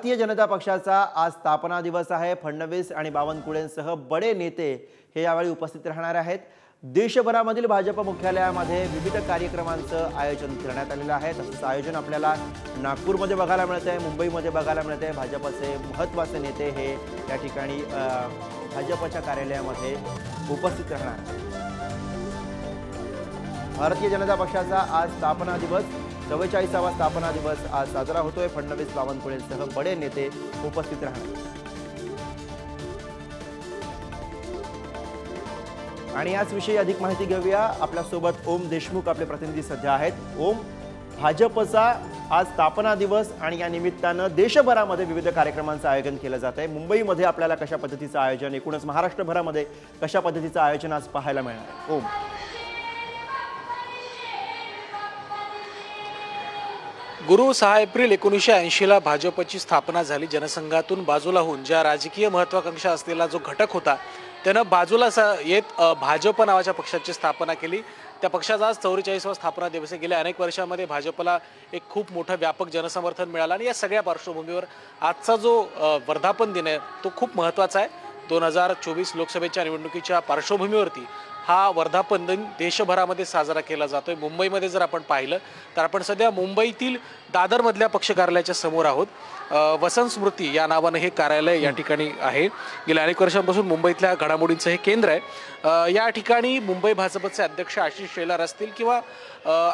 भारतीय जनता पक्षाचा आज स्थापना दिवस आहे। फडणवीस आणि बावनकुळेंसह बडे नेते हे यावेळी उपस्थित राहणार आहेत। देशभरामधील भाजप मुख्यालयामध्ये विविध कार्यक्रमांचं आयोजन करण्यात आलेलं आहे। तसंच आयोजन आपल्याला नागपूरमध्ये बघायला मिळत आहे, मुंबईमध्ये बघायला मिळत आहे। भाजपचे महत्त्वाचे नेते हे या ठिकाणी भाजपच्या कार्यालयामध्ये उपस्थित राहणार आहेत। भारतीय जनता पक्षाचा आज स्थापना दिवस 44वा स्थापना दिवस आज साजरा होतोय। फडणवीस बावनकुळेंसह बडे नेते उपस्थित राहणार आणि याच विषयी अधिक माहिती घेऊया। आपल्या सोबत ओम देशमुख आपले प्रतिनिधी सध्या आहेत। ओम, भाजपचा आज स्थापना दिवस आणि या निमित्तानं देशभरामध्ये विविध कार्यक्रमांचं आयोजन केलं जात आहे। मुंबईमध्ये आपल्याला कशा पद्धतीचं आयोजन, एकूणच महाराष्ट्रभरामध्ये कशा पद्धतीचं आयोजन आज पाहायला मिळणार आहे? ओम, 6 एप्रिल 1980 ला भाजपची स्थापना झाली। जनसंघातून बाजूला होऊन ज्या राजकीय महत्त्वाकांक्षा असलेला जो घटक होता त्यानं बाजूला येत भाजप नावाच्या पक्षाची स्थापना केली। त्या पक्षाचा आज 44वा स्थापना दिवस आहे। गेल्या अनेक वर्षांमध्ये भाजपला एक खूप मोठं व्यापक जनसमर्थन मिळालं आणि या सगळ्या पार्श्वभूमीवर आजचा जो वर्धापन दिन आहे तो खूप महत्त्वाचा आहे। 2024 लोकसभेच्या निवडणुकीच्या पार्श्वभूमीवरती हा वर्धापन दिन देशभरामध्ये साजरा केला जातोय। मुंबईमध्ये जर आपण पाहिलं तर आपण सध्या मुंबईतील दादरमधल्या पक्ष कार्यालयाच्या समोर आहोत। वसंत स्मृती या नावाने हे कार्यालय या ठिकाणी आहे। गेल्या अनेक वर्षांपासून मुंबईतल्या घडामोडींचं हे केंद्र आहे। या ठिकाणी मुंबई भाजपचे अध्यक्ष आशिष शेलार असतील किंवा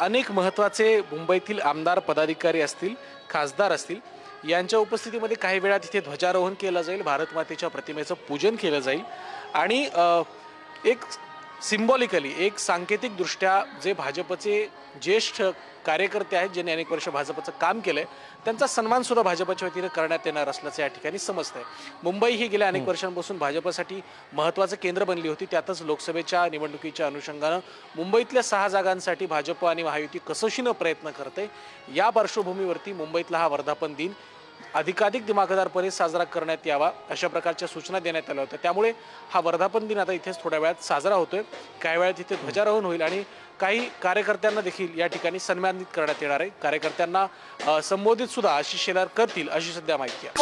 अनेक महत्त्वाचे मुंबईतील आमदार पदाधिकारी असतील, खासदार असतील, यांच्या उपस्थितीमध्ये काही वेळा तिथे ध्वजारोहण केलं जाईल, भारत मातेच्या प्रतिमेचं पूजन केलं जाईल आणि एक सिम्बॉलिकली, एक सांकेतिक दृष्ट्या जे भाजपचे ज्येष्ठ कार्यकर्ते आहेत, ज्यांनी अनेक वर्ष भाजपचं काम केलंय, त्यांचा सन्मान सुद्धा भाजपच्या वतीने करण्यात येणार असल्याचं या ठिकाणी समजतंय। मुंबई ही गेल्या अनेक वर्षांपासून भाजपसाठी महत्त्वाचं केंद्र बनली होती। त्यातच लोकसभेच्या निवडणुकीच्या अनुषंगानं मुंबईतल्या 6 जागांसाठी भाजप आणि महायुती कसोशीनं प्रयत्न करते। या पार्श्वभूमीवरती मुंबईतला हा वर्धापन दिन अधिकाधिक दिमाखदारपणे साजरा करण्यात यावा अशा प्रकारच्या सूचना देण्यात आल्या होत्या। त्यामुळे हा वर्धापन दिन आता इथेच थोड्या वेळात साजरा होतोय। काही वेळात तिथे ध्वजारोहण होईल आणि काही कार्यकर्त्यांना देखील या ठिकाणी सन्मानित करण्यात येणार आहे। कार्यकर्त्यांना संबोधित सुद्धा आशिष शेलार करतील अशी सध्या माहिती आहे।